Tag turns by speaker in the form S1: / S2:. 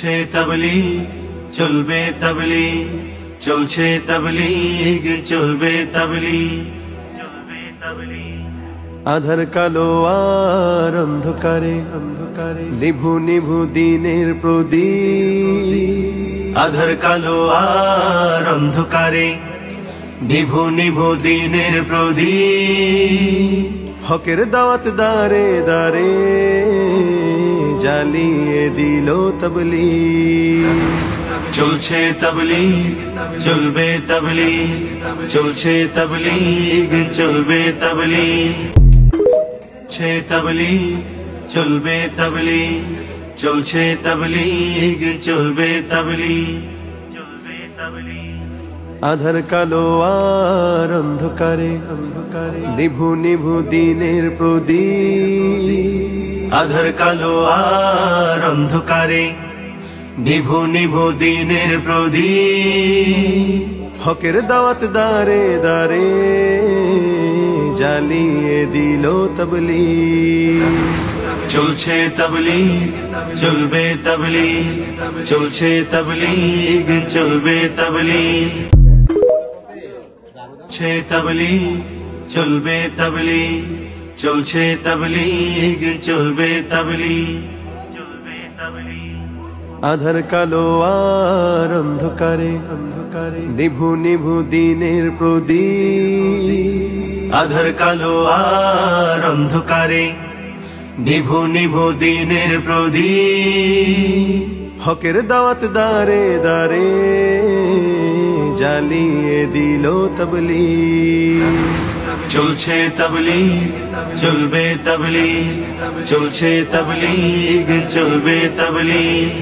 S1: চলছে তাবলীগ চলবে তাবলীগ, চলছে তাবলীগ চলবে তাবলীগ, চলবে তাবলীগ। আধার কালো আর অন্ধকারে অন্ধকারে নিভু নিভু দিনের প্রদীপ, আধার কালো আর অন্ধকারে নিভু নিভু দিনের প্রদীপ। হকের দাওয়াত দারে দারে জ্বালিয়ে দিল তাবলীগ। চলছে তাবলীগ চলবে তাবলীগ, চলছে তাবলীগ চলবে তাবলীগ, চলছে তাবলীগ চলবে তাবলীগ, চলছে তাবলীগ চলবে তাবলীগ, চলবে তাবলীগ। আধার কালো আর অন্ধকারে অন্ধকারে নিভু নিভু দিনের প্রদীপ, আধার কালো আর অন্ধকারে নিভু নিভু দিনের প্রদীপ। হকের দাওয়াত দারে দারে জ্বালিয়ে দিল তাবলীগ। চলছে তাবলীগ চলবে তাবলীগ, চলছে তাবলীগ চলবে তাবলীগ, চলছে তাবলীগ চলবে তাবলীগ, চলছে তাবলীগ চলবে তাবলীগ, চলবে তাবলীগ। আধার কালো আর অন্ধকারে অন্ধকারে নিভু নিভু দিনের প্রদীপ, আধার কালো আর অন্ধকারে নিভু নিভু দিনের প্রদীপ। হকের দাওয়াত দারে দারে জ্বালিয়ে দিল তাবলীগ। চলছে তাবলীগ চলবে তাবলীগ, চলছে তাবলীগ চলবে তাবলীগ।